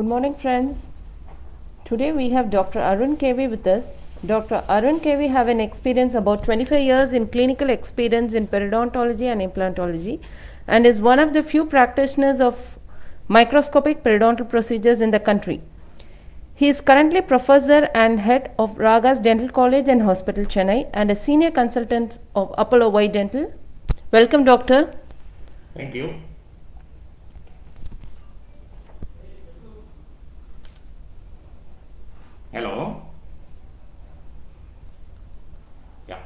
Good morning, friends. Today we have Dr. Arun KV with us. Dr. Arun KV have an experience about 25 years in clinical experience in periodontology and implantology and is one of the few practitioners of microscopic periodontal procedures in the country. He is currently professor and head of Ragas Dental College and Hospital, Chennai, and a senior consultant of Apollo White Dental. Welcome, doctor. Thank you. Hello. Yeah.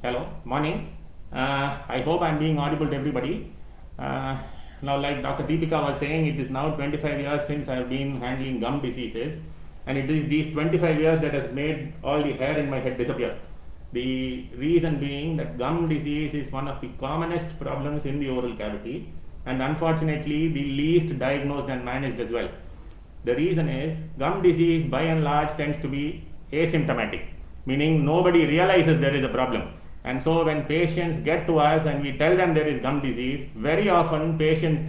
Hello. Morning. I hope I'm being audible to everybody. Now, like Dr. Deepika was saying, it is now 25 years since I've been handling gum diseases, and it is these 25 years that has made all the hair in my head disappear. The reason being that gum disease is one of the commonest problems in the oral cavity, and unfortunately the least diagnosed and managed as well. The reason is gum disease by and large tends to be asymptomatic, meaning nobody realizes there is a problem. And so when patients get to us and we tell them there is gum disease, very often patient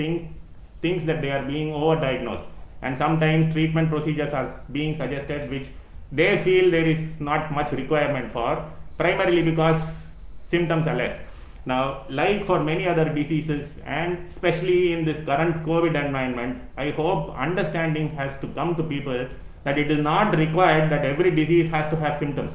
thinks that they are being overdiagnosed, and sometimes treatment procedures are being suggested which they feel there is not much requirement for, primarily because symptoms are less. Now, like for many other diseases, and especially in this current COVID environment, I hope understanding has to come to people that it is not required that every disease has to have symptoms.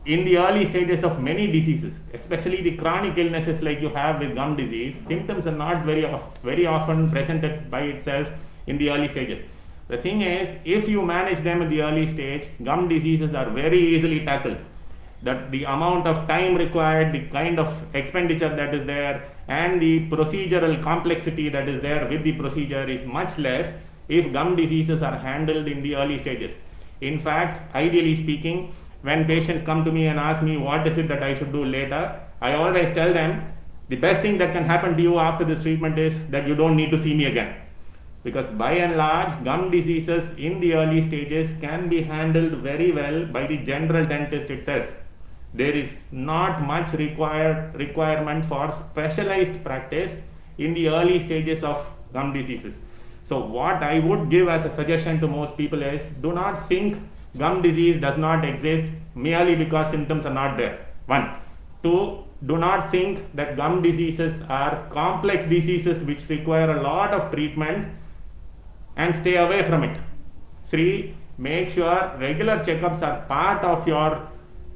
In the early stages of many diseases, especially the chronic illnesses like you have with gum disease, symptoms are not very often presented by itself in the early stages. The thing is, if you manage them in the early stage, gum diseases are very easily tackled. That the amount of time required, the kind of expenditure that is there, and the procedural complexity that is there with the procedure is much less if gum diseases are handled in the early stages. In fact, ideally speaking, when patients come to me and ask me what is it that I should do later, I always tell them the best thing that can happen to you after this treatment is that you don't need to see me again. Because by and large, gum diseases in the early stages can be handled very well by the general dentist itself. There is not much requirement for specialized practice in the early stages of gum diseases. So what I would give as a suggestion to most people is, do not think gum disease does not exist merely because symptoms are not there. 1. 2. Do not think that gum diseases are complex diseases which require a lot of treatment and stay away from it. 3. Make sure regular checkups are part of your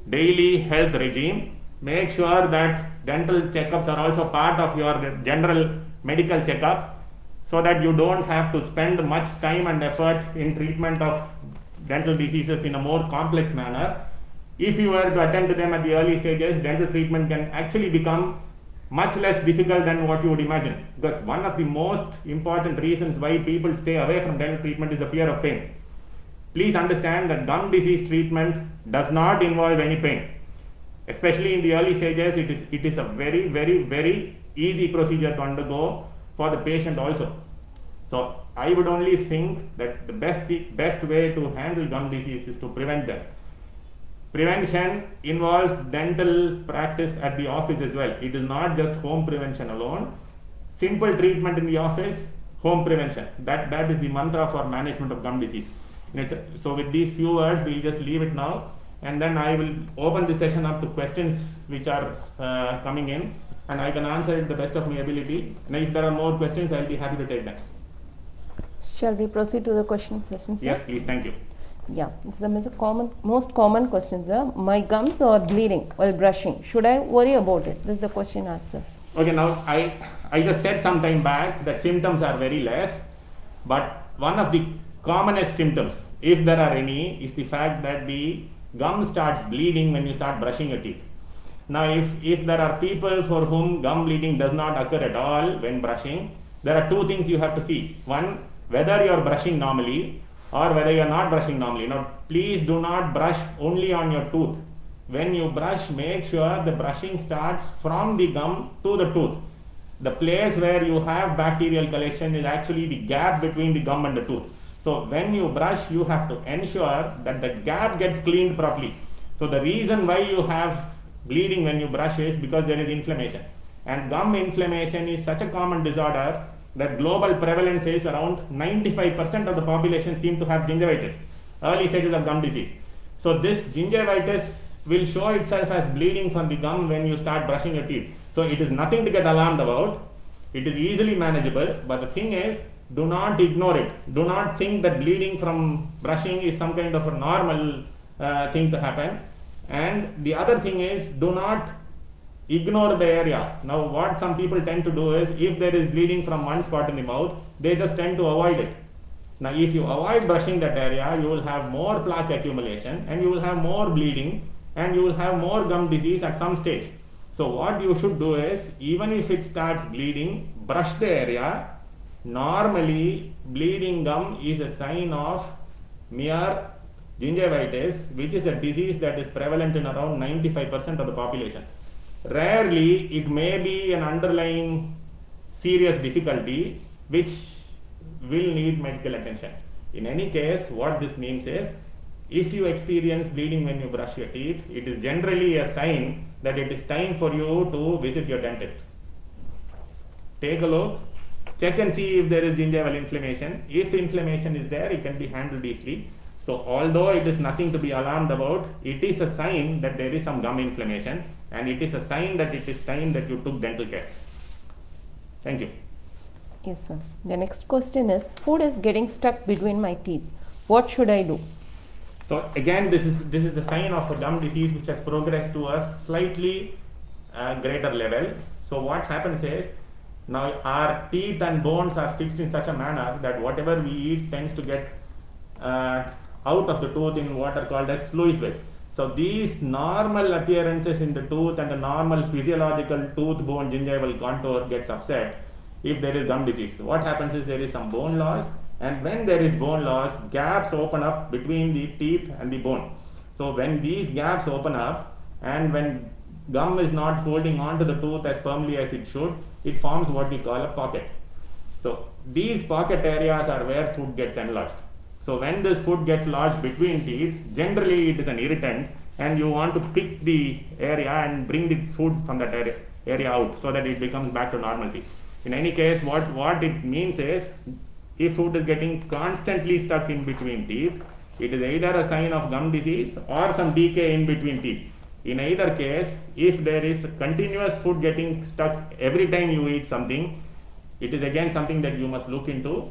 daily health regime. Make sure that dental checkups are also part of your general medical checkup, so that you don't have to spend much time and effort in treatment of dental diseases in a more complex manner. If you were to attend to them at the early stages, dental treatment can actually become much less difficult than what you would imagine, because one of the most important reasons why people stay away from dental treatment is the fear of pain. Please understand that gum disease treatment does not involve any pain. Especially in the early stages, it is a very, very, very easy procedure to undergo for the patient also. So I would only think that the best way to handle gum disease is to prevent them. Prevention involves dental practice at the office as well. It is not just home prevention alone. Simple treatment in the office, home prevention. That is the mantra for management of gum disease. So with these few words, we'll just leave it now, and then I will open the session up to questions which are coming in, and I can answer it the best of my ability. And if there are more questions, I'll be happy to take them. Shall we proceed to the question session, sir? Yes, please. Thank you. Yeah, this is the most common question, sir. My gums are bleeding while brushing. Should I worry about it? This is the question asked, sir. Okay, now I just said some time back that symptoms are very less, but one of the commonest symptoms, if there are any, is the fact that the gum starts bleeding when you start brushing your teeth. Now, if there are people for whom gum bleeding does not occur at all when brushing, there are two things you have to see. One, whether you are brushing normally or whether you are not brushing normally. Now, please do not brush only on your tooth. When you brush, make sure the brushing starts from the gum to the tooth. The place where you have bacterial collection is actually the gap between the gum and the tooth. So when you brush, you have to ensure that the gap gets cleaned properly. So the reason why you have bleeding when you brush is because there is inflammation. And gum inflammation is such a common disorder that global prevalence is around 95% of the population seem to have gingivitis, early stages of gum disease. So this gingivitis will show itself as bleeding from the gum when you start brushing your teeth. So it is nothing to get alarmed about. It is easily manageable, but the thing is, do not ignore it. Do not think that bleeding from brushing is some kind of a normal thing to happen. And the other thing is, do not ignore the area. Now what some people tend to do is, if there is bleeding from one spot in the mouth, they just tend to avoid it. Now if you avoid brushing that area, you will have more plaque accumulation and you will have more bleeding and you will have more gum disease at some stage. So what you should do is, even if it starts bleeding, brush the area. Normally bleeding gum is a sign of mere gingivitis, which is a disease that is prevalent in around 95% of the population. Rarely it may be an underlying serious difficulty which will need medical attention. In any case, what this means is, if you experience bleeding when you brush your teeth, it is generally a sign that it is time for you to visit your dentist. Take a look, check and see if there is gingival inflammation. If inflammation is there, it can be handled easily. So although it is nothing to be alarmed about, it is a sign that there is some gum inflammation, and it is a sign that it is time that you took dental care. Thank you. Yes, sir. The next question is, food is getting stuck between my teeth. What should I do? So again, this is a sign of a gum disease which has progressed to a slightly greater level. So what happens is, now our teeth and bones are fixed in such a manner that whatever we eat tends to get out of the tooth in what are called as sluice ways. So these normal appearances in the tooth and the normal physiological tooth bone gingival contour gets upset if there is gum disease. What happens is, there is some bone loss, and when there is bone loss, gaps open up between the teeth and the bone. So when these gaps open up, and when gum is not holding on to the tooth as firmly as it should, it forms what we call a pocket. So these pocket areas are where food gets enlarged. So when this food gets lodged between teeth, generally it is an irritant, and you want to pick the area and bring the food from that area out so that it becomes back to normalcy. In any case, what it means is, if food is getting constantly stuck in between teeth, it is either a sign of gum disease or some decay in between teeth. In either case, if there is continuous food getting stuck every time you eat something, it is again something that you must look into.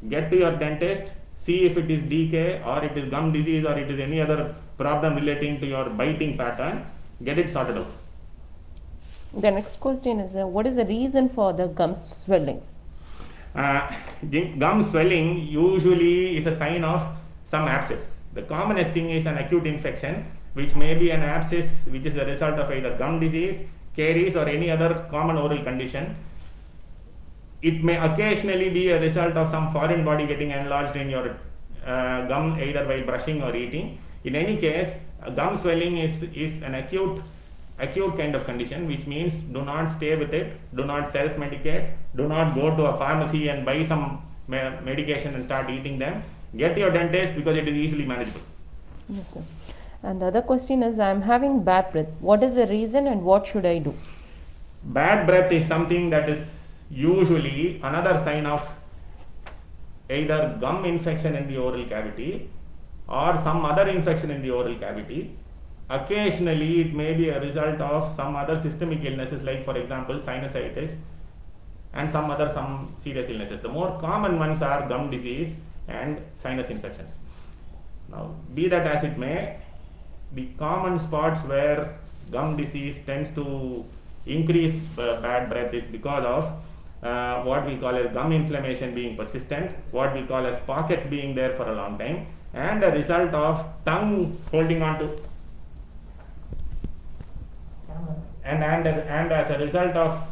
Get to your dentist, see if it is decay or it is gum disease or it is any other problem relating to your biting pattern. Get it sorted out. The next question is, what is the reason for the gum swelling? Gum swelling usually is a sign of some abscess. The commonest thing is an acute infection, which may be an abscess which is a result of either gum disease, caries or any other common oral condition. It may occasionally be a result of some foreign body getting enlarged in your gum, either while brushing or eating. In any case, gum swelling is an acute kind of condition, which means do not stay with it, do not self-medicate, do not go to a pharmacy and buy some medication and start eating them. Get to your dentist because it is easily manageable. Yes, sir. And the other question is, I am having bad breath. What is the reason and what should I do? Bad breath is something that is usually another sign of either gum infection in the oral cavity or some other infection in the oral cavity. Occasionally it may be a result of some other systemic illnesses, like for example sinusitis and some serious illnesses. The more common ones are gum disease and sinus infections. Now, be that as it may, the common spots where gum disease tends to increase bad breath is because of what we call as gum inflammation being persistent, what we call as pockets being there for a long time, and a result of tongue holding on to and as a result of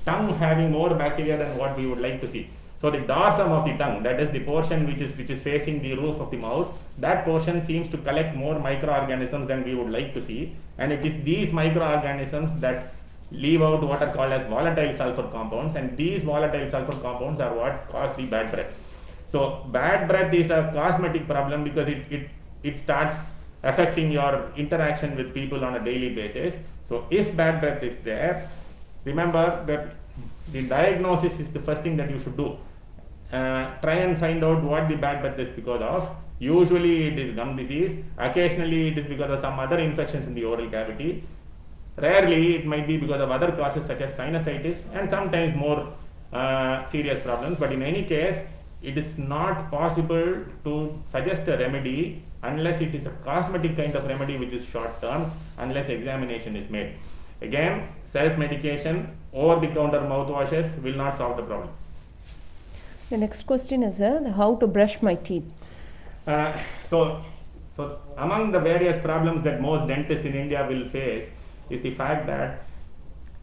tongue having more bacteria than what we would like to see. So the dorsum of the tongue, that is the portion which is facing the roof of the mouth, that portion seems to collect more microorganisms than we would like to see, and it is these microorganisms that leave out what are called as volatile sulfur compounds, and these volatile sulfur compounds are what cause the bad breath. So bad breath is a cosmetic problem because it starts affecting your interaction with people on a daily basis. So if bad breath is there, remember that the diagnosis is the first thing that you should do. Try and find out what the bad breath is because of. Usually it is gum disease, occasionally it is because of some other infections in the oral cavity. Rarely it might be because of other causes such as sinusitis and sometimes more serious problems, but in any case it is not possible to suggest a remedy unless it is a cosmetic kind of remedy which is short term, unless examination is made. Again, self-medication, over-the-counter mouthwashes will not solve the problem. The next question is how to brush my teeth. So among the various problems that most dentists in India will face is the fact that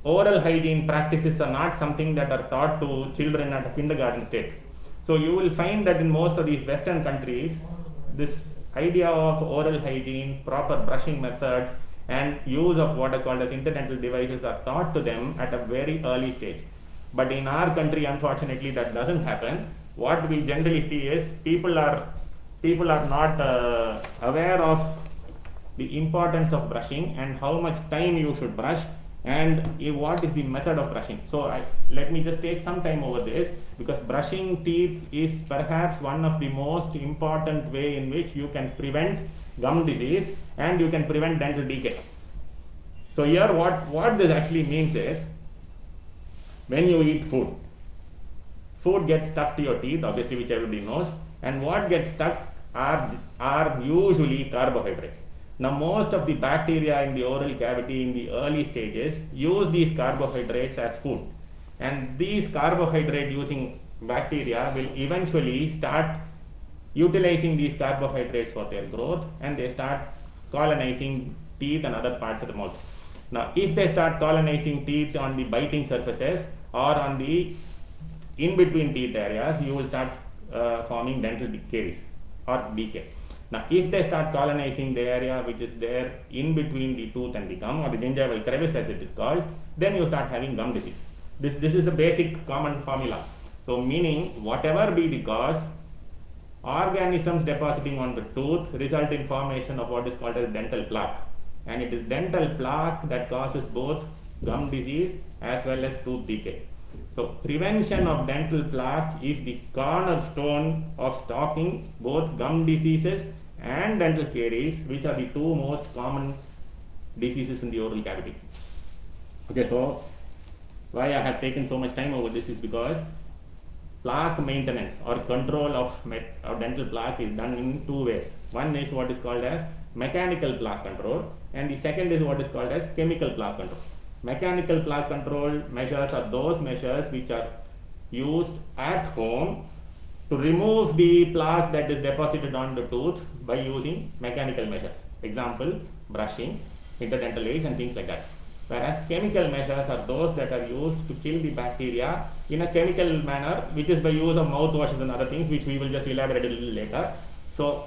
oral hygiene practices are not something that are taught to children at a kindergarten stage. So you will find that in most of these Western countries, this idea of oral hygiene, proper brushing methods, and use of what are called as interdental devices are taught to them at a very early stage. But in our country, unfortunately, that doesn't happen. What we generally see is people are not aware of the importance of brushing and how much time you should brush and what is the method of brushing. So let me just take some time over this, because brushing teeth is perhaps one of the most important way in which you can prevent gum disease and you can prevent dental decay. So here what this actually means is, when you eat food gets stuck to your teeth, obviously, which everybody knows, and what gets stuck are usually carbohydrates. Now most of the bacteria in the oral cavity in the early stages use these carbohydrates as food, and these carbohydrate using bacteria will eventually start utilizing these carbohydrates for their growth, and they start colonizing teeth and other parts of the mouth. Now if they start colonizing teeth on the biting surfaces or on the in between teeth areas, you will start forming dental caries or decay. Now if they start colonizing the area which is there in between the tooth and the gum, or the gingival crevice as it is called, then you start having gum disease. This is the basic common formula. So meaning, whatever be the cause, organisms depositing on the tooth result in formation of what is called as dental plaque, and it is dental plaque that causes both gum disease as well as tooth decay. So prevention of dental plaque is the cornerstone of stopping both gum diseases and dental caries, which are the two most common diseases in the oral cavity. Okay, so why I have taken so much time over this is because plaque maintenance or control of dental plaque is done in two ways. One is what is called as mechanical plaque control, and the second is what is called as chemical plaque control. Mechanical plaque control measures are those measures which are used at home to remove the plaque that is deposited on the tooth by using mechanical measures. Example, brushing, interdental aids and things like that. Whereas chemical measures are those that are used to kill the bacteria in a chemical manner, which is by use of mouthwashes and other things, which we will just elaborate a little later. So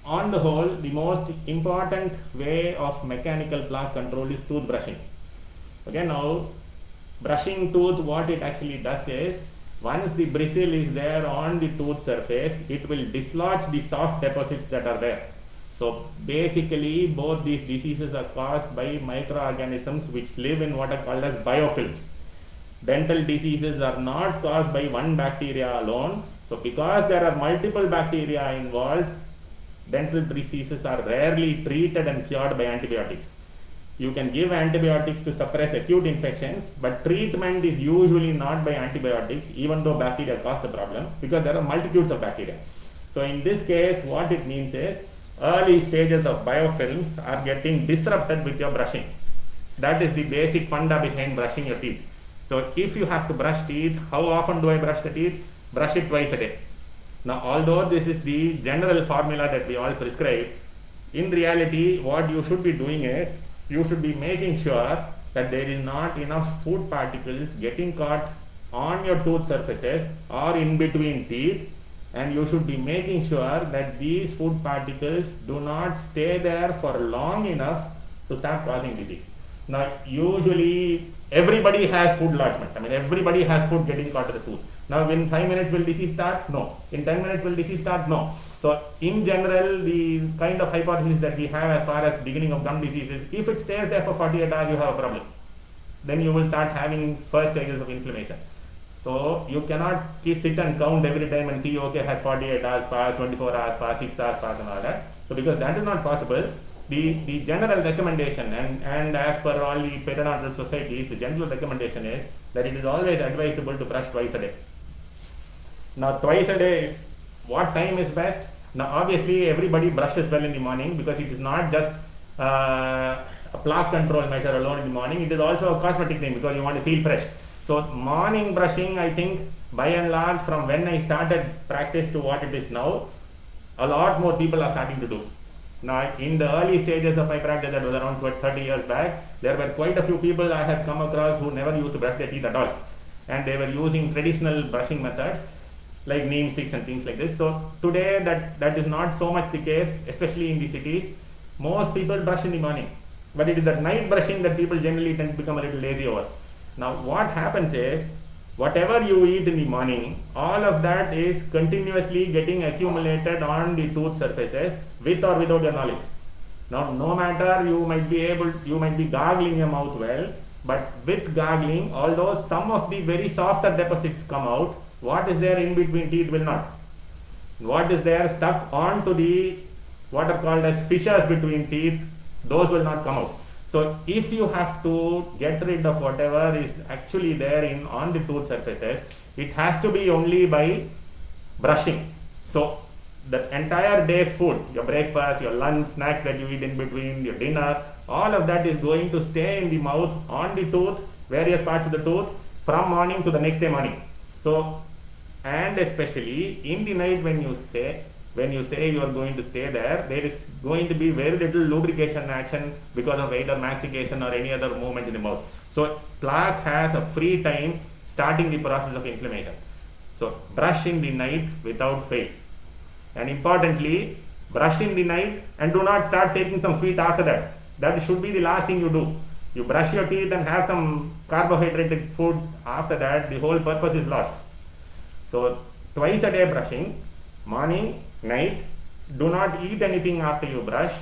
on the whole, the most important way of mechanical plaque control is tooth brushing. Okay, now brushing tooth, what it actually does is, once the bristle is there on the tooth surface, it will dislodge the soft deposits that are there. So basically both these diseases are caused by microorganisms which live in what are called as biofilms. Dental diseases are not caused by one bacteria alone. So because there are multiple bacteria involved, dental diseases are rarely treated and cured by antibiotics. You can give antibiotics to suppress acute infections, but treatment is usually not by antibiotics, even though bacteria cause the problem, because there are multitudes of bacteria. So in this case, what it means is, early stages of biofilms are getting disrupted with your brushing. That is the basic funda behind brushing your teeth. So if you have to brush teeth, how often do I brush the teeth? Brush it twice a day. Now although this is the general formula that we all prescribe, in reality what you should be doing is, you should be making sure that there is not enough food particles getting caught on your tooth surfaces or in between teeth, and you should be making sure that these food particles do not stay there for long enough to start causing disease. Now usually everybody has food lodgement. I mean, everybody has food getting caught in the tooth. Now in 5 minutes will disease start? No. In 10 minutes will disease start? No. So in general, the kind of hypothesis that we have as far as beginning of gum disease is, if it stays there for 48 hours, you have a problem. Then you will start having first stages of inflammation. So you cannot sit and count every time and see, okay, has 48 hours passed, 24 hours passed, 6 hours passed and all that. So because that is not possible, the general recommendation and as per all the periodontal societies, the general recommendation is that it is always advisable to brush twice a day. Now twice a day, what time is best? Now obviously everybody brushes well in the morning because it is not just a plaque control measure alone in the morning, it is also a cosmetic thing because you want to feel fresh. So morning brushing, I think by and large from when I started practice to what it is now, a lot more people are starting to do. Now in the early stages of my practice, that was around 30 years back, there were quite a few people I had come across who never used to brush their teeth at all, and they were using traditional brushing methods like neem sticks and things like this. So today that is not so much the case, especially in the cities. Most people brush in the morning, but it is that night brushing that people generally tend to become a little lazy over. Now what happens is, whatever you eat in the morning, all of that is continuously getting accumulated on the tooth surfaces with or without your knowledge. Now no matter you might be gargling your mouth well, but with gargling, although some of the very softer deposits come out, what is there in between teeth will not. What is there stuck onto the what are called as fissures between teeth, those will not come out. So if you have to get rid of whatever is actually there on the tooth surfaces, it has to be only by brushing. So the entire day's food, your breakfast, your lunch, snacks that you eat in between, your dinner, all of that is going to stay in the mouth, on the tooth, various parts of the tooth, from morning to the next day morning. So, and especially in the night when you say you are going to stay there is going to be very little lubrication action because of either mastication or any other movement in the mouth. So plaque has a free time starting the process of inflammation. So brush in the night without fail. And importantly, brush in the night and do not start taking some sweet after that. That should be the last thing you do. You brush your teeth and have some carbohydrated food after that, the whole purpose is lost. So twice a day brushing, morning, night. Do not eat anything after you brush.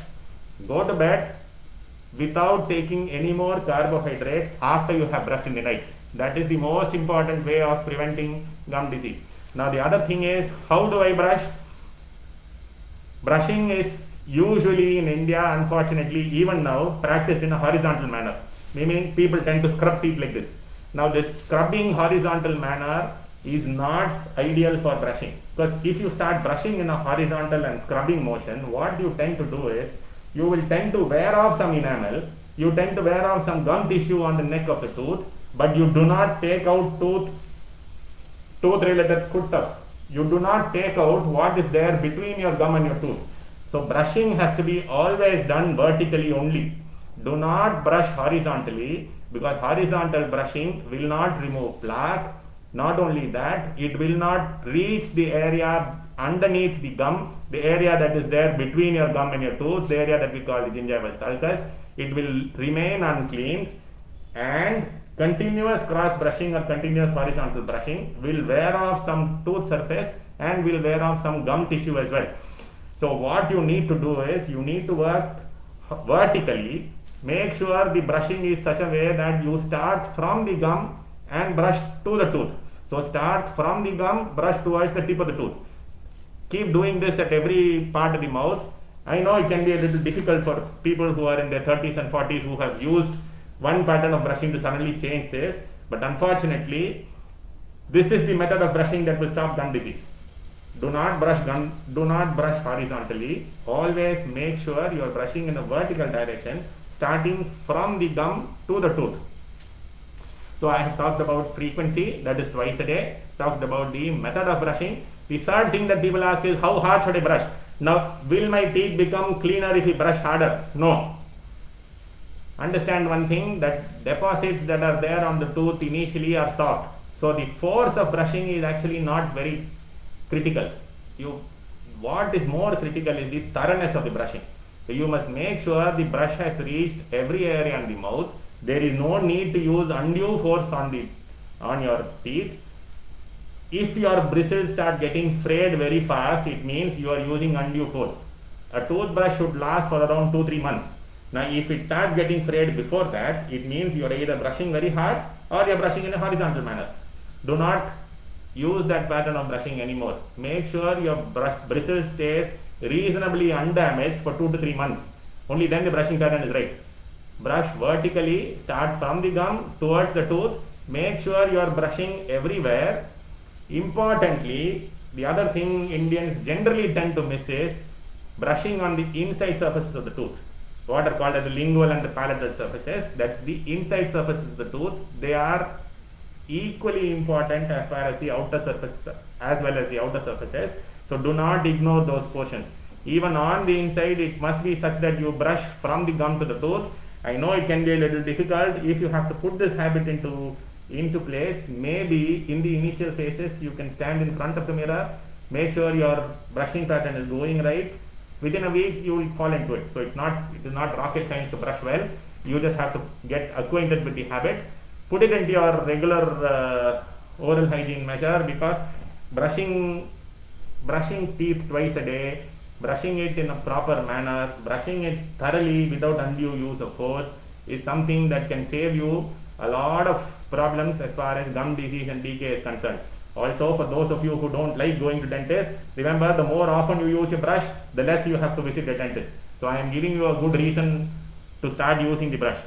Go to bed without taking any more carbohydrates after you have brushed in the night. That is the most important way of preventing gum disease. Now the other thing is, how do I brush? Brushing is usually in India, unfortunately, even now, practiced in a horizontal manner. Meaning people tend to scrub teeth like this. Now this scrubbing horizontal manner is not ideal for brushing, because if you start brushing in a horizontal and scrubbing motion, what you tend to do is you will tend to wear off some enamel, you tend to wear off some gum tissue on the neck of the tooth, but you do not take out tooth related foodstuffs. You do not take out what is there between your gum and your tooth. So brushing has to be always done vertically only. Do not brush horizontally, because horizontal brushing will not remove plaque. Not only that, it will not reach the area underneath the gum, the area that is there between your gum and your tooth, the area that we call the gingival sulcus. It will remain unclean, and continuous cross brushing or continuous horizontal brushing will wear off some tooth surface and will wear off some gum tissue as well. So what you need to do is, you need to work vertically. Make sure the brushing is such a way that you start from the gum and brush to the tooth. So start from the gum, brush towards the tip of the tooth. Keep doing this at every part of the mouth. I know it can be a little difficult for people who are in their 30s and 40s who have used one pattern of brushing to suddenly change this, but unfortunately this is the method of brushing that will stop gum disease. Do not brush horizontally. Always make sure you are brushing in a vertical direction, starting from the gum to the tooth. So I have talked about frequency, that is twice a day, talked about the method of brushing. The third thing that people ask is, how hard should I brush? Now, will my teeth become cleaner if we brush harder? No. Understand one thing, that deposits that are there on the tooth initially are soft. So the force of brushing is actually not very critical. What is more critical is the thoroughness of the brushing. So you must make sure the brush has reached every area in the mouth. There is no need to use undue force on your teeth. If your bristles start getting frayed very fast, it means you are using undue force. A toothbrush should last for around 2-3 months. Now if it starts getting frayed before that, it means you are either brushing very hard or you are brushing in a horizontal manner. do not use that pattern of brushing anymore. Make sure your bristle stays reasonably undamaged for 2 to 3 months. Only then the brushing pattern is right. Brush vertically, start from the gum towards the tooth. Make sure you are brushing everywhere. Importantly, the other thing Indians generally tend to miss is brushing on the inside surfaces of the tooth. What are called as the lingual and the palatal surfaces. That's the inside surfaces of the tooth. They are equally important as far as the outer surface as well as the outer surfaces. So do not ignore those portions. Even on the inside, it must be such that you brush from the gum to the tooth. I know it can be a little difficult if you have to put this habit into place. Maybe in the initial phases you can stand in front of the mirror, make sure your brushing pattern is going right. Within a week you will fall into it. So it is not rocket science to brush well. You just have to get acquainted with the habit. Put it into your regular oral hygiene measure, because brushing teeth twice a day, brushing it in a proper manner, brushing it thoroughly without undue use of force is something that can save you a lot of problems as far as gum disease and decay is concerned. Also, for those of you who don't like going to dentist, remember, the more often you use a brush, the less you have to visit the dentist. So I am giving you a good reason to start using the brush.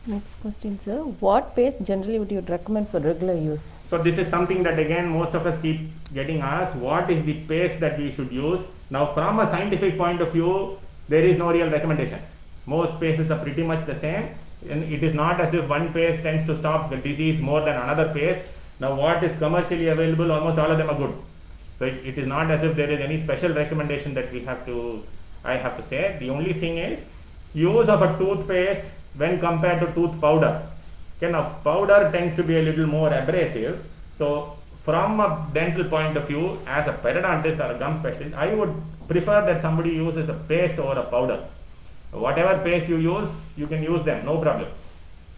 Next question, sir. What paste generally would you recommend for regular use? So this is something that again most of us keep getting asked. What is the paste that we should use? Now from a scientific point of view, there is no real recommendation. Most pastes are pretty much the same, and it is not as if one paste tends to stop the disease more than another paste. Now what is commercially available, almost all of them are good. So it is not as if there is any special recommendation that I have to say. The only thing is use of a toothpaste when compared to tooth powder. Okay, now powder tends to be a little more abrasive. So from a dental point of view, as a periodontist or a gum specialist, I would prefer that somebody uses a paste over a powder. Whatever paste you use, you can use them, no problem.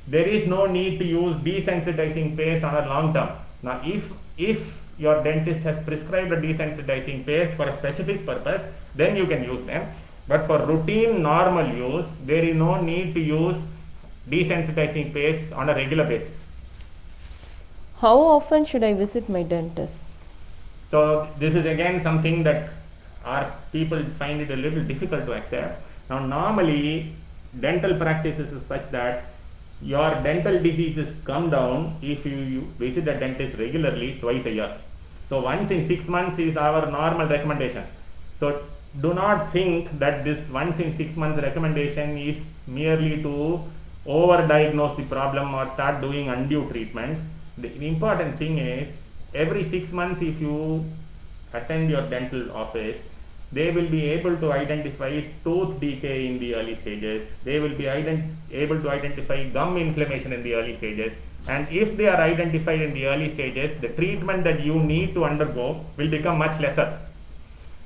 There is no need to use desensitizing paste on a long term. Now if your dentist has prescribed a desensitizing paste for a specific purpose, then you can use them. But for routine normal use, there is no need to use desensitizing paste on a regular basis. How often should I visit my dentist? So this is again something that our people find it a little difficult to accept. Now normally dental practices is such that your dental diseases come down if you visit a dentist regularly twice a year. So once in 6 months is our normal recommendation. So do not think that this once in 6 months recommendation is merely to overdiagnose the problem or start doing undue treatment. The important thing is every 6 months if you attend your dental office, they will be able to identify tooth decay in the early stages. They will be able to identify gum inflammation in the early stages. And if they are identified in the early stages, the treatment that you need to undergo will become much lesser.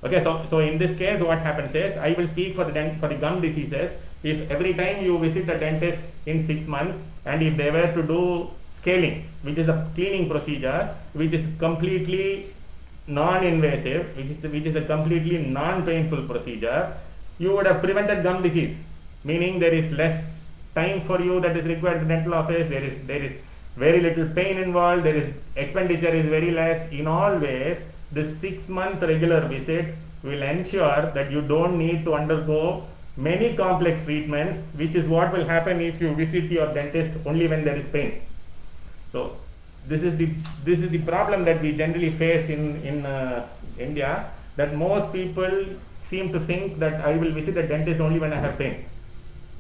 Okay, so in this case, what happens is, I will speak for the gum diseases. If every time you visit a dentist in 6 months, and if they were to do scaling, which is a cleaning procedure, which is completely non-invasive, which is a completely non-painful procedure, you would have prevented gum disease. Meaning there is less time for you that is required in the dental office. There is very little pain involved. Expenditure is very less. In all ways, the 6-month regular visit will ensure that you don't need to undergo many complex treatments, which is what will happen if you visit your dentist only when there is pain. So this is the problem that we generally face in India, that most people seem to think that I will visit a dentist only when I have pain.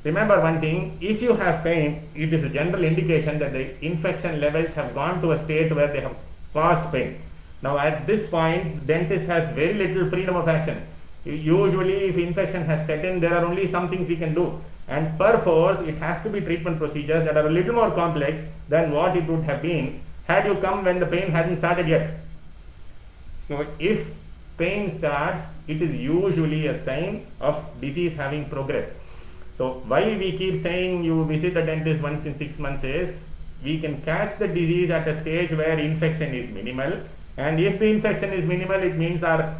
Remember one thing, if you have pain, it is a general indication that the infection levels have gone to a state where they have caused pain. Now at this point, dentist has very little freedom of action. Usually if infection has set in, there are only some things we can do, and perforce it has to be treatment procedures that are a little more complex than what it would have been had you come when the pain hadn't started yet. So if pain starts, it is usually a sign of disease having progressed. So why we keep saying you visit a dentist once in 6 months is, we can catch the disease at a stage where infection is minimal, and if the infection is minimal, it means our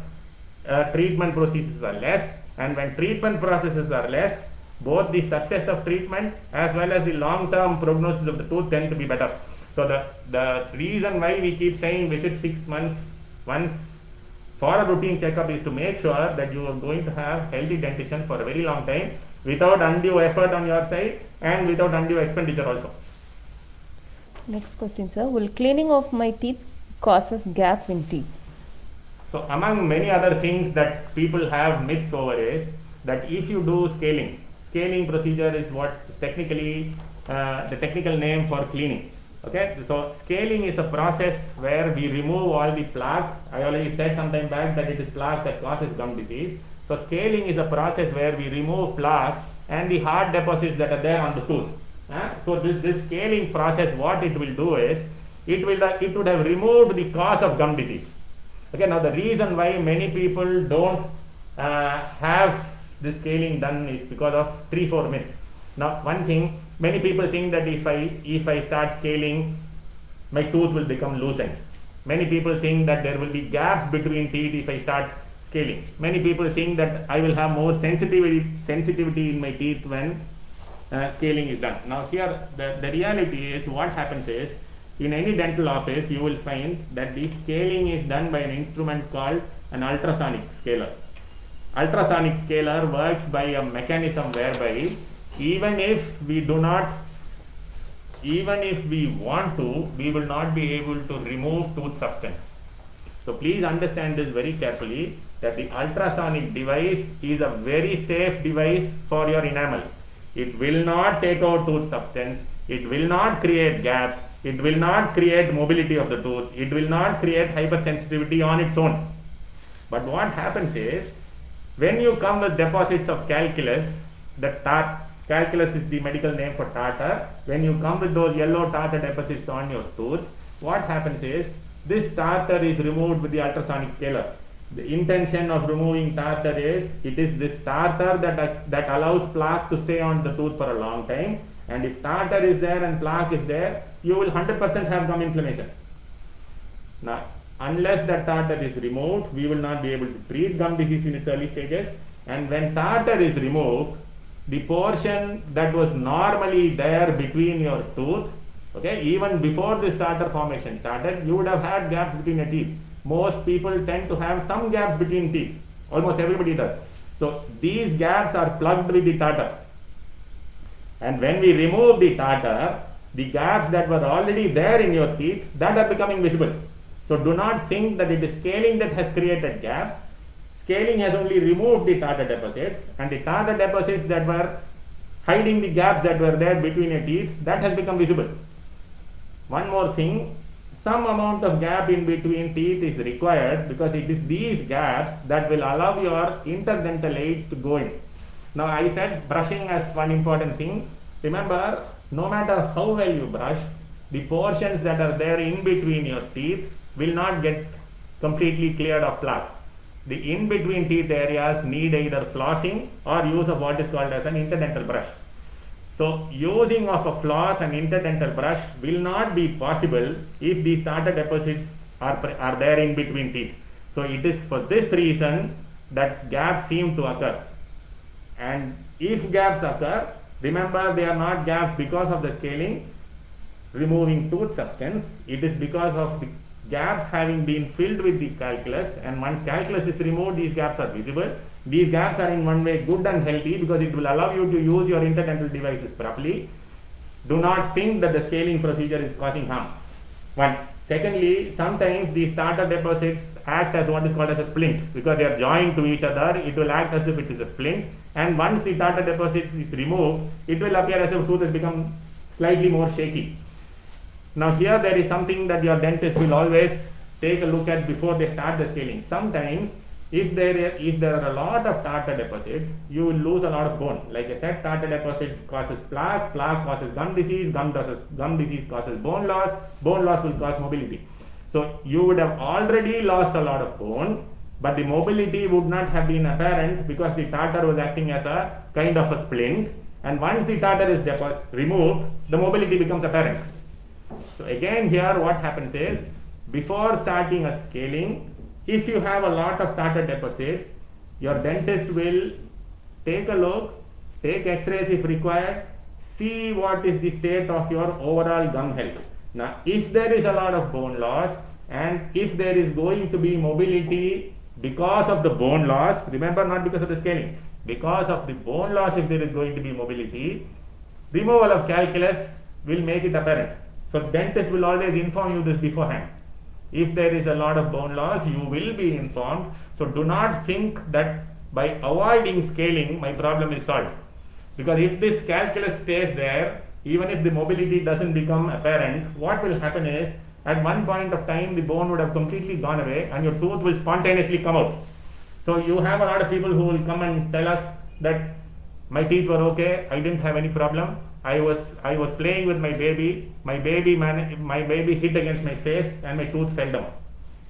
treatment processes are less, and when treatment processes are less, both the success of treatment as well as the long-term prognosis of the tooth tend to be better. So the reason why we keep saying visit 6 months once for a routine checkup is to make sure that you are going to have healthy dentition for a very long time without undue effort on your side and without undue expenditure also. Next question, sir. Will cleaning of my teeth causes gap in teeth? So among many other things that people have myths over is that if you do scaling procedure is what technically the technical name for cleaning. Okay, so scaling is a process where we remove all the plaque. I already said some time back that it is plaque that causes gum disease. So scaling is a process where we remove plaque and the hard deposits that are there on the tooth. So this scaling process, what it will do is it would have removed the cause of gum disease. Okay, now the reason why many people don't have this scaling done is because of 3-4 myths. Now one thing, many people think that if I start scaling, my tooth will become loosened. Many people think that there will be gaps between teeth if I start scaling. Many people think that I will have more sensitivity in my teeth when scaling is done. Now here the reality is what happens is in any dental office you will find that the scaling is done by an instrument called an ultrasonic scaler. Ultrasonic scaler works by a mechanism whereby even if we want to, we will not be able to remove tooth substance. So please understand this very carefully, that the ultrasonic device is a very safe device for your enamel. It will not take out tooth substance, it will not create gaps, it will not create mobility of the tooth, it will not create hypersensitivity on its own. But what happens is, when you come with deposits of calculus, calculus is the medical name for tartar. When you come with those yellow tartar deposits on your tooth, what happens is this tartar is removed with the ultrasonic scaler. The intention of removing tartar is, it is this tartar that allows plaque to stay on the tooth for a long time, and if tartar is there and plaque is there, you will 100% have gum inflammation. Now unless that tartar is removed, we will not be able to treat gum disease in its early stages. And when tartar is removed, the portion that was normally there between your tooth, okay, even before this tartar formation started, you would have had gaps between your teeth. Most people tend to have some gaps between teeth. Almost everybody does. So these gaps are plugged with the tartar. And when we remove the tartar, the gaps that were already there in your teeth, that are becoming visible. So do not think that it is scaling that has created gaps. Scaling has only removed the tartar deposits, and the tartar deposits that were hiding the gaps that were there between your teeth, that has become visible. One more thing, some amount of gap in between teeth is required because it is these gaps that will allow your interdental aids to go in. Now I said brushing as one important thing. Remember, no matter how well you brush, the portions that are there in between your teeth will not get completely cleared of plaque. The in-between teeth areas need either flossing or use of what is called as an interdental brush. So using of a floss and interdental brush will not be possible if these tartar deposits are there in between teeth. So it is for this reason that gaps seem to occur. And if gaps occur, remember they are not gaps because of the scaling, removing tooth substance. It is because of the gaps having been filled with the calculus, and once calculus is removed, these gaps are visible. These gaps are in one way good and healthy because it will allow you to use your interdental devices properly. Do not think that the scaling procedure is causing harm. One. Secondly, sometimes these tartar deposits act as what is called as a splint because they are joined to each other. It will act as if it is a splint, and once the tartar deposit is removed, it will appear as if tooth has become slightly more shaky. Now here there is something that your dentist will always take a look at before they start the scaling. Sometimes if there are a lot of tartar deposits, you will lose a lot of bone. Like I said, tartar deposits causes plaque causes gum disease causes bone loss will cause mobility. So you would have already lost a lot of bone, but the mobility would not have been apparent because the tartar was acting as a kind of a splint, and once the tartar is removed, the mobility becomes apparent. So again here what happens is, before starting a scaling, if you have a lot of tartar deposits, your dentist will take a look, take x-rays if required, see what is the state of your overall gum health. Now, if there is a lot of bone loss and if there is going to be mobility because of the bone loss, remember, not because of the scaling, because of the bone loss, if there is going to be mobility, removal of calculus will make it apparent. So, dentist will always inform you this beforehand. If there is a lot of bone loss, you will be informed. So, do not think that by avoiding scaling, my problem is solved. Because if this calculus stays there, even if the mobility doesn't become apparent, what will happen is, at one point of time, the bone would have completely gone away and your tooth will spontaneously come out. So, you have a lot of people who will come and tell us that my teeth were okay, I didn't have any problem. I was playing with my baby. My baby hit against my face and my tooth fell down.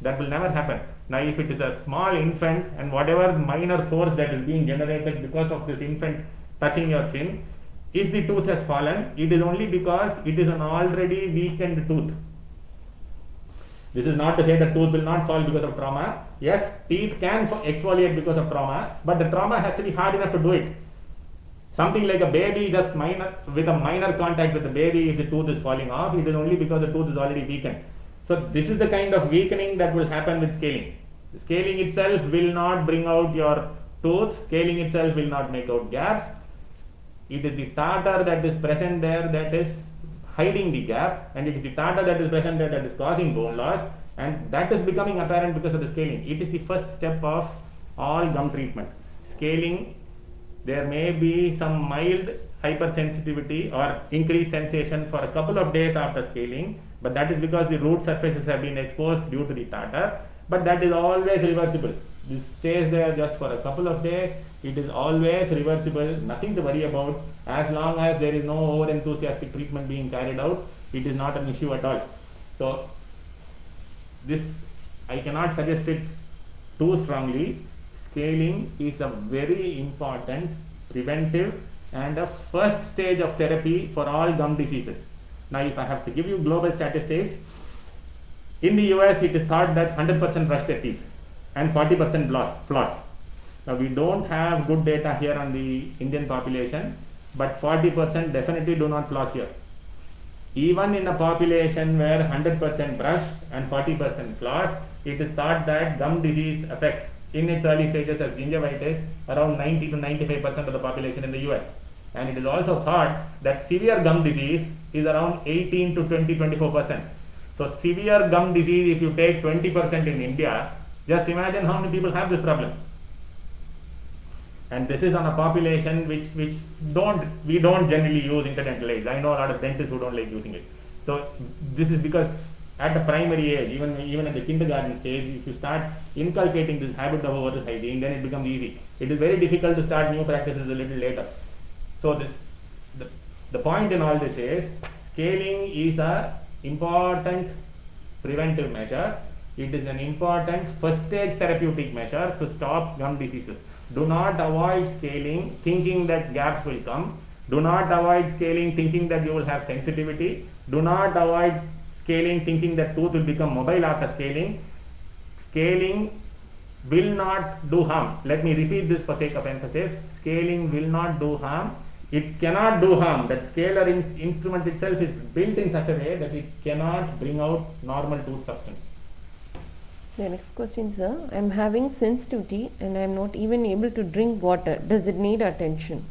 That will never happen. Now, if it is a small infant and whatever minor force that is being generated because of this infant touching your chin, if the tooth has fallen, it is only because it is an already weakened tooth. This is not to say that tooth will not fall because of trauma. Yes, teeth can exfoliate because of trauma, but the trauma has to be hard enough to do it. Something like a baby, just with a minor contact with the baby, if the tooth is falling off, it is only because the tooth is already weakened. So this is the kind of weakening that will happen with scaling. Scaling itself will not bring out your tooth. Scaling itself will not make out gaps. It is the tartar that is present there that is hiding the gap, and it is the tartar that is present there that is causing bone loss, and that is becoming apparent because of the scaling. It is the first step of all gum treatment. Scaling, there may be some mild hypersensitivity or increased sensation for a couple of days after scaling, but that is because the root surfaces have been exposed due to the tartar, but that is always reversible. This stays there just for a couple of days. It is always reversible, nothing to worry about. As long as there is no over enthusiastic treatment being carried out, it is not an issue at all. So this, I cannot suggest it too strongly. Scaling is a very important preventive and a first stage of therapy for all gum diseases. Now, if I have to give you global statistics, in the US it is thought that 100% brush their teeth and 40% floss. Now, we don't have good data here on the Indian population, but 40% definitely do not floss here. Even in a population where 100% brush and 40% floss, it is thought that gum disease affects in its early stages as gingivitis around 90 to 95% of the population in the US. And it is also thought that severe gum disease is around 18 to 24%. So severe gum disease, if you take 20% in India, just imagine how many people have this problem. And this is on a population which we don't generally use interdental aids. I know a lot of dentists who don't like using it. So this is because at the primary age, even at the kindergarten stage, if you start inculcating this habit of oral hygiene, then it becomes easy. It is very difficult to start new practices a little later. So the point in all this is, scaling is a important preventive measure. It is an important first stage therapeutic measure to stop gum diseases. Do not avoid scaling thinking that gaps will come. Do not avoid scaling thinking that you will have sensitivity. Do not avoid scaling thinking that tooth will become mobile after scaling. Scaling will not do harm. Let me repeat this for sake of emphasis. Scaling will not do harm. It cannot do harm. That scaler instrument itself is built in such a way that it cannot bring out normal tooth substance. The next question, sir. I am having sensitivity and I am not even able to drink water. Does it need attention?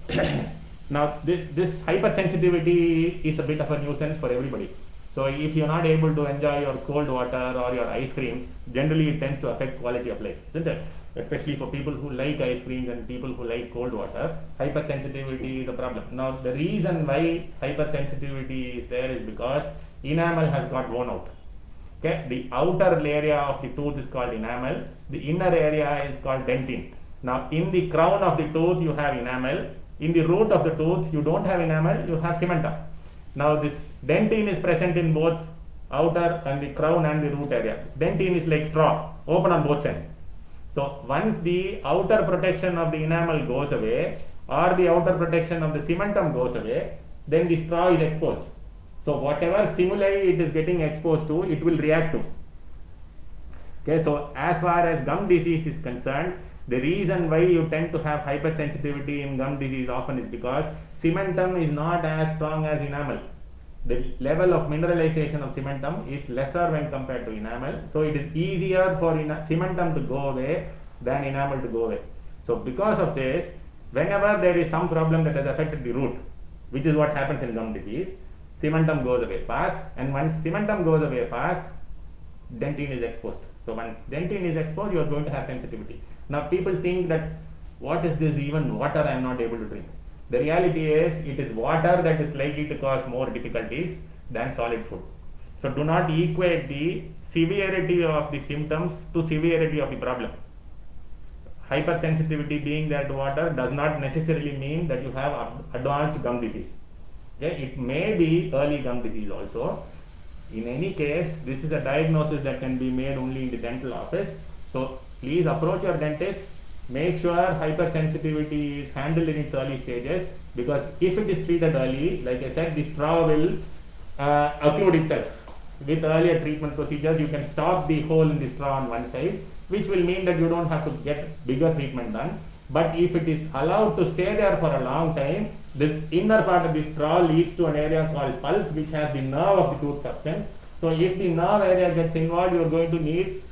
Now, this hypersensitivity is a bit of a nuisance for everybody. So, if you are not able to enjoy your cold water or your ice creams, generally it tends to affect quality of life, isn't it? Especially for people who like ice creams and people who like cold water, hypersensitivity is a problem. Now, the reason why hypersensitivity is there is because enamel has got worn out. Okay, the outer area of the tooth is called enamel. The inner area is called dentine. Now, in the crown of the tooth, you have enamel. In the root of the tooth, you don't have enamel, you have cementum. Now, this dentine is present in both outer and the crown and the root area. Dentine is like straw, open on both sides. So, once the outer protection of the enamel goes away or the outer protection of the cementum goes away, then the straw is exposed. So, whatever stimuli it is getting exposed to, it will react to. Okay, so as far as gum disease is concerned, the reason why you tend to have hypersensitivity in gum disease often is because cementum is not as strong as enamel. the level of mineralization of cementum is lesser when compared to enamel. So it is easier for cementum to go away than enamel to go away. So because of this, whenever there is some problem that has affected the root, which is what happens in gum disease, cementum goes away fast, and once cementum goes away fast, dentine is exposed. So when dentine is exposed, you are going to have sensitivity. Now people think that what is this, even water I am not able to drink. The reality is it is water that is likely to cause more difficulties than solid food. So do not equate the severity of the symptoms to severity of the problem. Hypersensitivity being that water does not necessarily mean that you have advanced gum disease. Okay? It may be early gum disease also. In any case, this is a diagnosis that can be made only in the dental office. So please approach your dentist. Make sure hypersensitivity is handled in its early stages, because if it is treated early, like I said, the straw will occlude itself. With earlier treatment procedures, you can stop the hole in the straw on one side, which will mean that you don't have to get bigger treatment done. But if it is allowed to stay there for a long time, this inner part of the straw leads to an area called pulp, which has the nerve of the tooth substance. So if the nerve area gets involved, you are going to need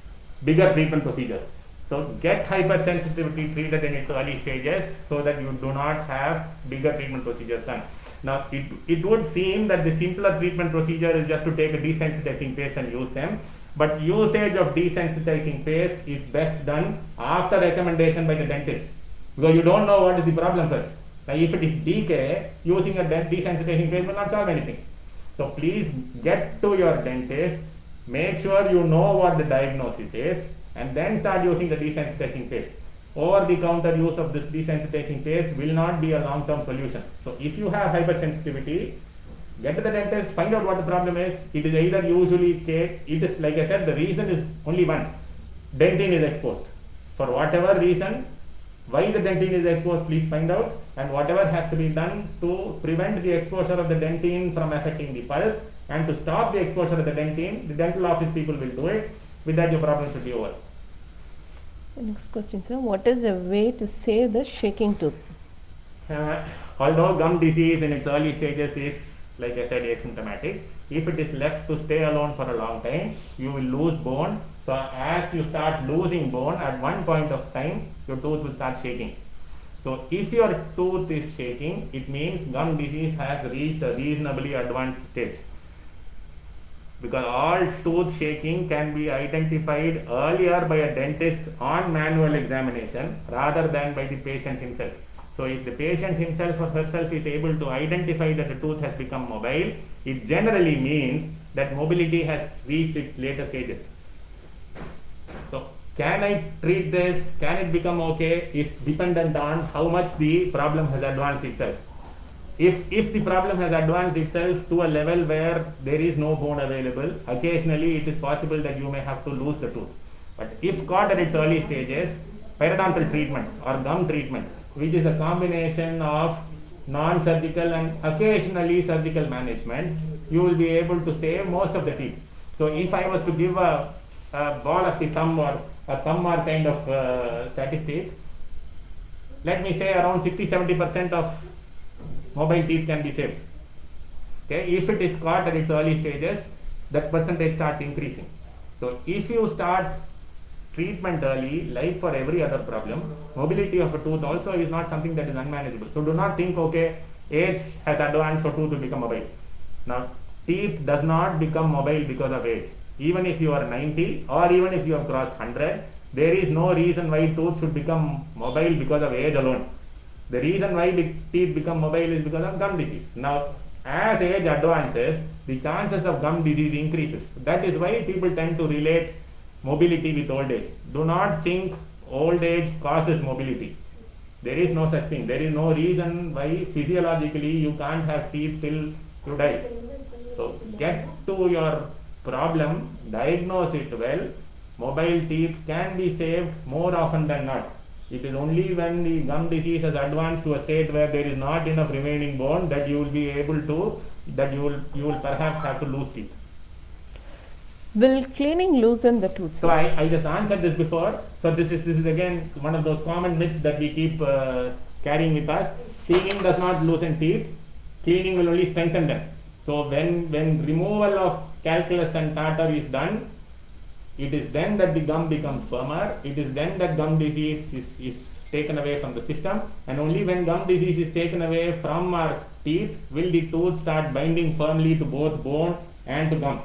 bigger treatment procedures. So get hypersensitivity treated in its early stages so that you do not have bigger treatment procedures done. Now it would seem that the simpler treatment procedure is just to take a desensitizing paste and use them, but usage of desensitizing paste is best done after recommendation by the dentist, because you don't know what is the problem first. Now if it is decay, using a desensitizing paste will not solve anything. So please get to your dentist, make sure you know what the diagnosis is, and then start using the desensitizing paste. Over-the-counter use of this desensitizing paste will not be a long-term solution. So if you have hypersensitivity, get to the dentist, find out what the problem is. It is either usually it is, like I said, the reason is only one. Dentine is exposed. For whatever reason, why the dentine is exposed, please find out, and whatever has to be done to prevent the exposure of the dentine from affecting the pulp and to stop the exposure of the dentine, the dental office people will do it. With that, your problem should be over. Next question, sir. What is a way to save the shaking tooth? Although gum disease in its early stages is, like I said, asymptomatic, if it is left to stay alone for a long time, you will lose bone. So as you start losing bone, at one point of time, your tooth will start shaking. So if your tooth is shaking, it means gum disease has reached a reasonably advanced stage. Because all tooth shaking can be identified earlier by a dentist on manual examination rather than by the patient himself. So if the patient himself or herself is able to identify that the tooth has become mobile, it generally means that mobility has reached its later stages. So can I treat this, can it become okay, is dependent on how much the problem has advanced itself. If the problem has advanced itself to a level where there is no bone available, occasionally it is possible that you may have to lose the tooth. But if caught at its early stages, periodontal treatment or gum treatment, which is a combination of non-surgical and occasionally surgical management, you will be able to save most of the teeth. So if I was to give a ball of the thumb or a thumb mark kind of statistic, let me say around 60-70% of mobile teeth can be saved. Okay, if it is caught at its early stages, that percentage starts increasing. So if you start treatment early, like for every other problem, mobility of a tooth also is not something that is unmanageable. So do not think, okay, age has advanced, so tooth will become mobile. Now, teeth does not become mobile because of age. Even if you are 90 or even if you have crossed 100, there is no reason why tooth should become mobile because of age alone. The reason why the teeth become mobile is because of gum disease. Now, as age advances, the chances of gum disease increases. That is why people tend to relate mobility with old age. Do not think old age causes mobility. There is no such thing. There is no reason why physiologically you can't have teeth till you die. So get to your problem, diagnose it well. Mobile teeth can be saved more often than not. It is only when the gum disease has advanced to a state where there is not enough remaining bone that you will be able to, that you will perhaps have to lose teeth. Will cleaning loosen the tooth? So I just answered this before. So this is again one of those common myths that we keep carrying with us. Cleaning does not loosen teeth. Cleaning will only strengthen them. So when removal of calculus and tartar is done, it is then that the gum becomes firmer. It is then that gum disease is taken away from the system, and only when gum disease is taken away from our teeth will the tooth start binding firmly to both bone and to gum.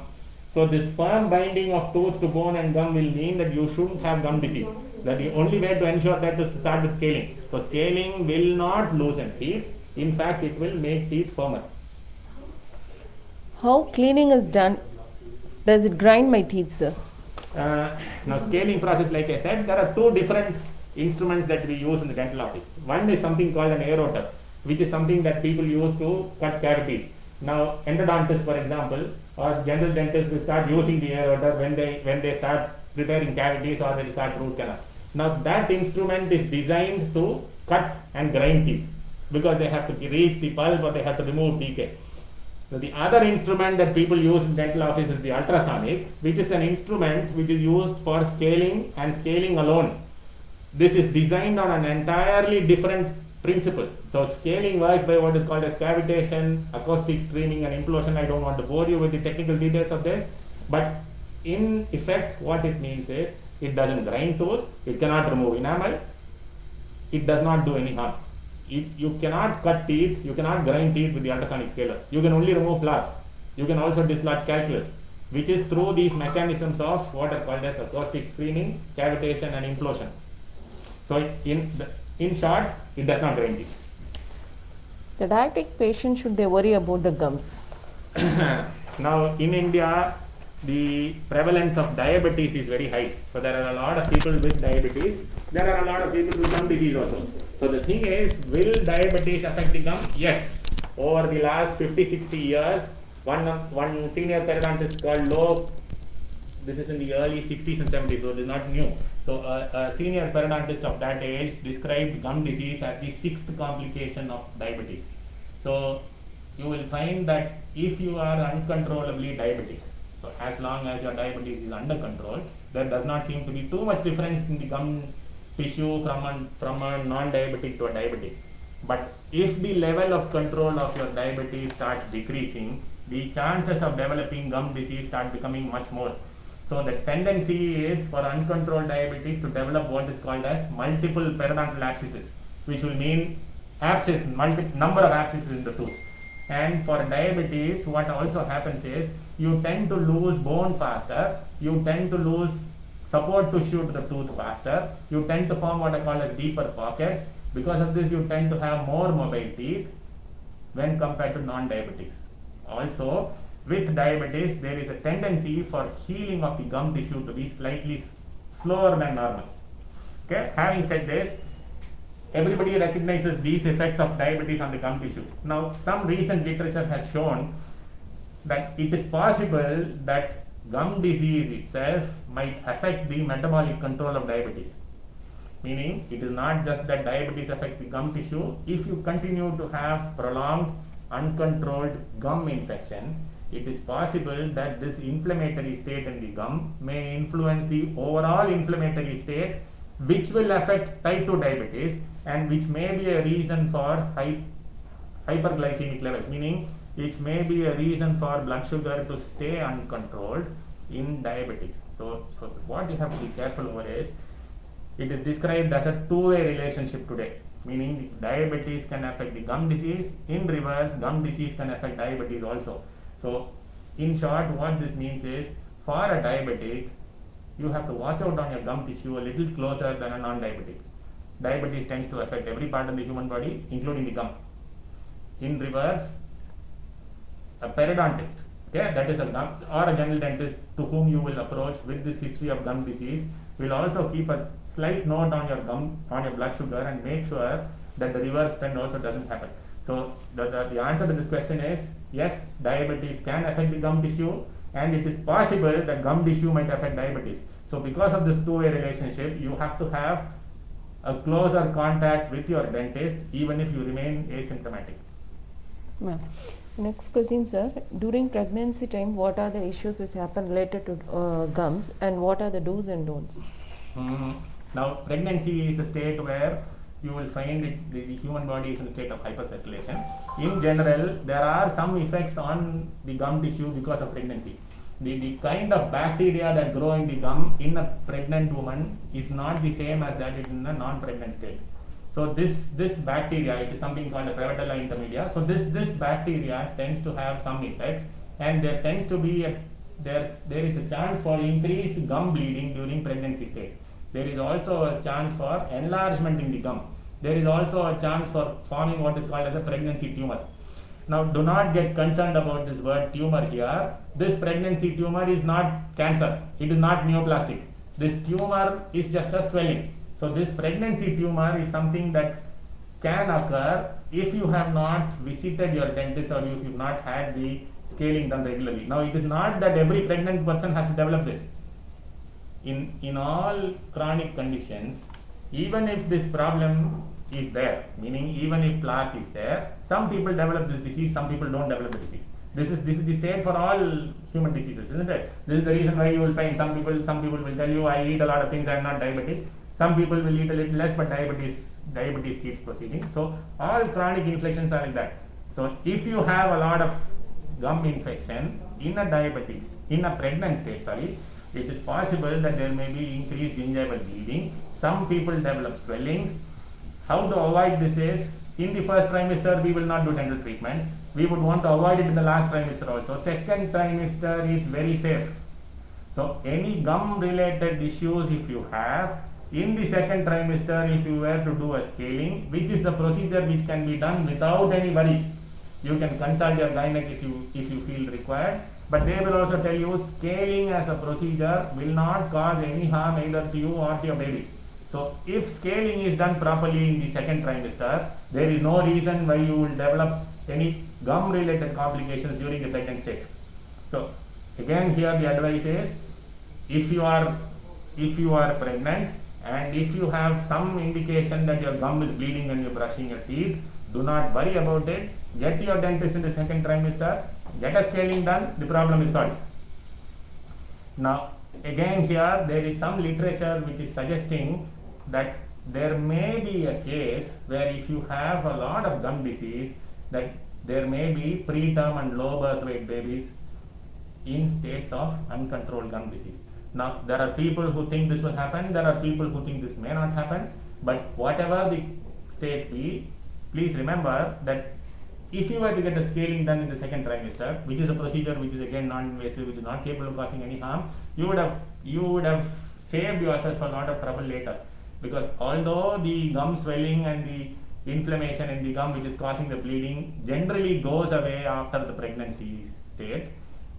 So this firm binding of tooth to bone and gum will mean that you shouldn't have gum disease. That the only way to ensure that is to start with scaling. So scaling will not loosen teeth. In fact, it will make teeth firmer. How cleaning is done? Does it grind my teeth, sir? Now scaling process, like I said, there are two different instruments that we use in the dental office. One is something called an aerator, which is something that people use to cut cavities. Now endodontists, for example, or general dentists will start using the aerator when they start preparing cavities or they start root canal. Now that instrument is designed to cut and grind teeth because they have to reach the pulp or they have to remove decay. So the other instrument that people use in dental office is the ultrasonic, which is an instrument which is used for scaling and scaling alone. This is designed on an entirely different principle. So scaling works by what is called as cavitation, acoustic screening and implosion. I don't want to bore you with the technical details of this, but in effect what it means is it doesn't grind tooth, it cannot remove enamel, it does not do any harm. You cannot cut teeth, you cannot grind teeth with the ultrasonic scaler. You can only remove plaque. You can also dislodge calculus, which is through these mechanisms of what are called as acoustic screening, cavitation and implosion. So in short, it does not grind teeth. The diabetic patient, should they worry about the gums? Now in India, the prevalence of diabetes is very high. So there are a lot of people with diabetes. There are a lot of people with gum disease also. So the thing is, will diabetes affect the gum? Yes. Over the last 50-60 years, one senior periodontist called Loeb, this is in the early 60s and 70s, so it is not new. So a senior periodontist of that age described gum disease as the 6th complication of diabetes. So you will find that if you are uncontrollably diabetic, so as long as your diabetes is under control, there does not seem to be too much difference in the gum tissue from a non-diabetic to a diabetic. But if the level of control of your diabetes starts decreasing, the chances of developing gum disease start becoming much more. So the tendency is for uncontrolled diabetes to develop what is called as multiple periodontal abscesses, which will mean number of abscesses in the tooth. And for diabetes, what also happens is you tend to lose bone faster, you tend to lose support tissue to the tooth faster, you tend to form what I call as deeper pockets. Because of this, you tend to have more mobile teeth when compared to non-diabetics. Also, with diabetes, there is a tendency for healing of the gum tissue to be slightly slower than normal. Okay, having said this, everybody recognizes these effects of diabetes on the gum tissue. Now, some recent literature has shown that it is possible that gum disease itself might affect the metabolic control of diabetes. Meaning, it is not just that diabetes affects the gum tissue. If you continue to have prolonged, uncontrolled gum infection, it is possible that this inflammatory state in the gum may influence the overall inflammatory state, which will affect type 2 diabetes and which may be a reason for hyperglycemic levels, meaning it may be a reason for blood sugar to stay uncontrolled in diabetics. So what you have to be careful over is, it is described as a two-way relationship today, meaning diabetes can affect the gum disease, in reverse gum disease can affect diabetes also. So in short, what this means is, for a diabetic, you have to watch out on your gum tissue a little closer than a non-diabetic. Diabetes tends to affect every part of the human body, including the gum. In reverse, a periodontist, okay, that is a gum or a general dentist to whom you will approach with this history of gum disease, will also keep a slight note on your gum, on your blood sugar, and make sure that the reverse trend also doesn't happen. So the answer to this question is yes, diabetes can affect the gum tissue, and it is possible that gum tissue might affect diabetes. So because of this two-way relationship, you have to have a closer contact with your dentist even if you remain asymptomatic. Well, next question, sir. During pregnancy time, what are the issues which happen related to gums, and what are the do's and don'ts? Now, pregnancy is a state where you will find the human body is in a state of hypercirculation. In general, there are some effects on the gum tissue because of pregnancy. The kind of bacteria that grow in the gum in a pregnant woman is not the same as that in a non-pregnant state. So this bacteria, it is something called a Prevotella intermedia. So this bacteria tends to have some effects, and there tends to be there is a chance for increased gum bleeding during pregnancy state. There is also a chance for enlargement in the gum. There is also a chance for forming what is called as a pregnancy tumor. Now, do not get concerned about this word tumor here. This pregnancy tumor is not cancer. It is not neoplastic. This tumor is just a swelling. So, this pregnancy tumor is something that can occur if you have not visited your dentist or if you have not had the scaling done regularly. Now, it is not that every pregnant person has to develop this. In all chronic conditions, even if this problem is there, meaning even if plaque is there, some people develop this disease, some people don't develop the disease. This is the state for all human diseases, isn't it? This is the reason why you will find some people will tell you, I eat a lot of things, I am not diabetic. Some people will eat a little less, but diabetes keeps proceeding. So all chronic infections are like that. So if you have a lot of gum infection in a pregnant state, it is possible that there may be increased gingival bleeding. Some people develop swellings. How to avoid this is, in the first trimester we will not do dental treatment. We would want to avoid it in the last trimester also. Second trimester is very safe. So any gum related issues if you have, in the second trimester if you were to do a scaling, which is the procedure which can be done without any worry. You can consult your gynec if you feel required, but they will also tell you scaling as a procedure will not cause any harm either to you or to your baby. So if scaling is done properly in the second trimester, there is no reason why you will develop any gum related complications during the pregnant state. So again here the advice is, if you are pregnant and if you have some indication that your gum is bleeding when you're brushing your teeth, do not worry about it. Get your dentist in the second trimester, get a scaling done, the problem is solved. Now again here there is some literature which is suggesting that there may be a case where if you have a lot of gum disease, that there may be preterm and low birth weight babies in states of uncontrolled gum disease. Now there are people who think this will happen, there are people who think this may not happen, but whatever the state be, please remember that if you were to get a scaling done in the second trimester, which is a procedure which is again non-invasive, which is not capable of causing any harm, you would have saved yourself a lot of trouble later. Because although the gum swelling and the inflammation in the gum which is causing the bleeding generally goes away after the pregnancy state,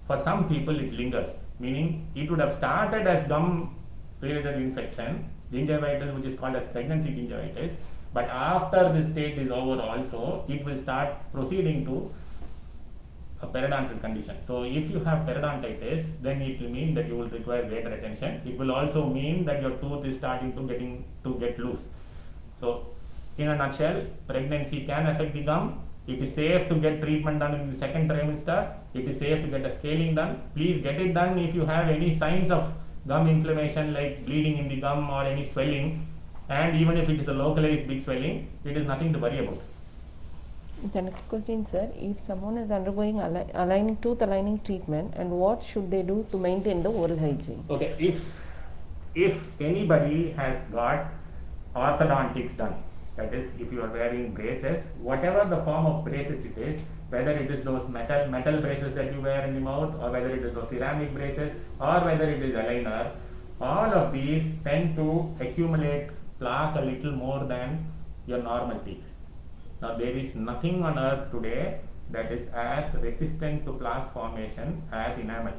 for some people it lingers, meaning it would have started as gum related infection, gingivitis, which is called as pregnancy gingivitis, but after this state is over also, it will start proceeding to a periodontal condition. So if you have periodontitis, then it will mean that you will require greater attention. It will also mean that your tooth is starting to get loose. So in a nutshell, pregnancy can affect the gum. It is safe to get treatment done in the second trimester. It is safe to get a scaling done. Please get it done if you have any signs of gum inflammation like bleeding in the gum or any swelling, and even if it is a localized big swelling, it is nothing to worry about. The next question, sir, if someone is undergoing tooth aligning treatment, and what should they do to maintain the oral hygiene? Okay, if anybody has got orthodontics done, that is, if you are wearing braces, whatever the form of braces it is, whether it is those metal braces that you wear in the mouth, or whether it is those ceramic braces, or whether it is aligner, all of these tend to accumulate plaque a little more than your normal teeth. Now there is nothing on earth today that is as resistant to plaque formation as enamel.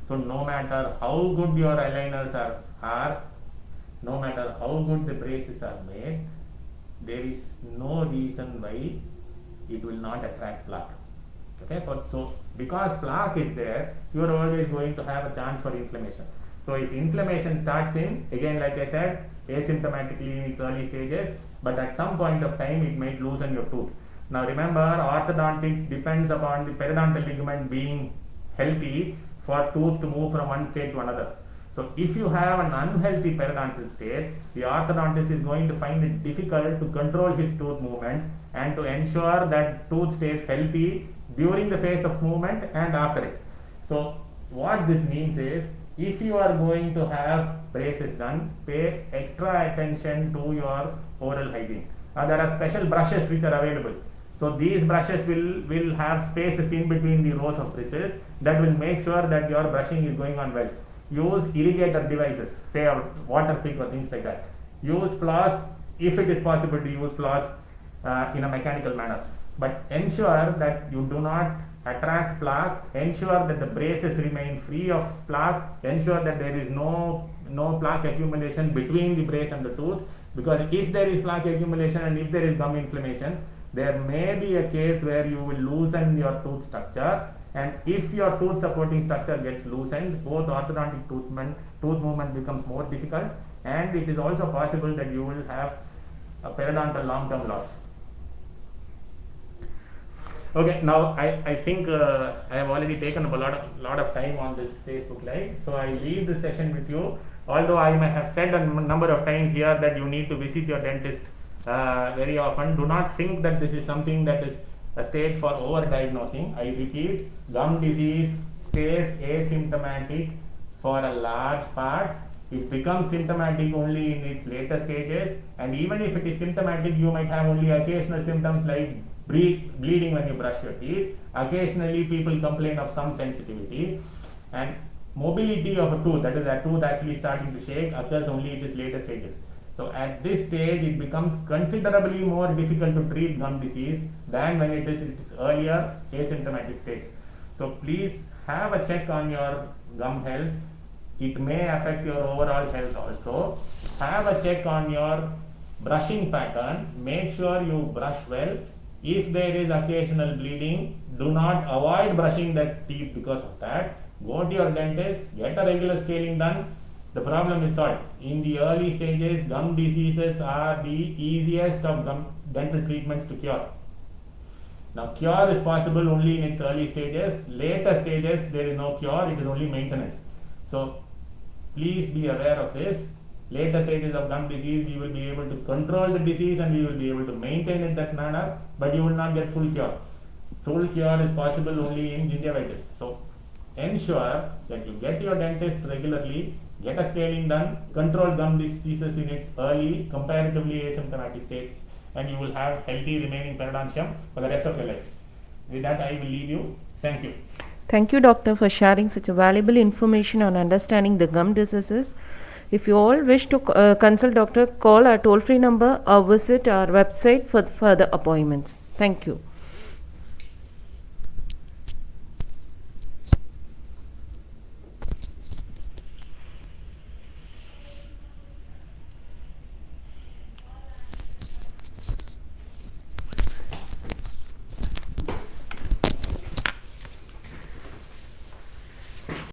So no matter how good your aligners are, no matter how good the braces are made, there is no reason why it will not attract plaque. Okay, so because plaque is there, you are always going to have a chance for inflammation. So if inflammation starts in, again like I said, asymptomatically in its early stages, but at some point of time it might loosen your tooth. Now remember, orthodontics depends upon the periodontal ligament being healthy for tooth to move from one state to another. So if you have an unhealthy periodontal state, the orthodontist is going to find it difficult to control his tooth movement and to ensure that tooth stays healthy during the phase of movement and after it. So what this means is, if you are going to have braces done, pay extra attention to your oral hygiene. There are special brushes which are available. So these brushes will have spaces in between the rows of bristles that will make sure that your brushing is going on well. Use irrigator devices, say a water pick or things like that. Use floss if it is possible to use floss in a mechanical manner. But ensure that you do not attract plaque, ensure that the braces remain free of plaque, ensure that there is no plaque accumulation between the brace and the tooth, because if there is plaque accumulation and if there is gum inflammation, there may be a case where you will loosen your tooth structure, and if your tooth supporting structure gets loosened, both orthodontic tooth movement becomes more difficult, and it is also possible that you will have a periodontal long-term loss. Okay, now I think I have already taken up a lot of time on this Facebook Live, so I leave the session with you. Although I may have said a number of times here that you need to visit your dentist very often, do not think that this is something that is a stage for over-diagnosing. I repeat, gum disease stays asymptomatic for a large part. It becomes symptomatic only in its later stages, and even if it is symptomatic, you might have only occasional symptoms like bleeding when you brush your teeth. Occasionally people complain of some sensitivity, and mobility of a tooth, that is a tooth actually starting to shake, occurs only in its later stages. So at this stage it becomes considerably more difficult to treat gum disease than when it is its earlier asymptomatic stage. So please have a check on your gum health. It may affect your overall health also. Have a check on your brushing pattern. Make sure you brush well. If there is occasional bleeding, do not avoid brushing the teeth because of that. Go to your dentist, get a regular scaling done. The problem is solved. In the early stages, gum diseases are the easiest of dental treatments to cure. Now, cure is possible only in its early stages. Later stages, there is no cure, it is only maintenance. So, please be aware of this. Later stages of gum disease, we will be able to control the disease and we will be able to maintain it that manner, but you will not get full cure. Full cure is possible only in gingivitis. So, ensure that you get your dentist regularly, get a scaling done, control gum diseases in its early, comparatively asymptomatic states, and you will have healthy remaining periodontium for the rest of your life. With that, I will leave you. Thank you. Thank you, doctor, for sharing such a valuable information on understanding the gum diseases. If you all wish to consult doctor, call our toll-free number or visit our website for further appointments. Thank you.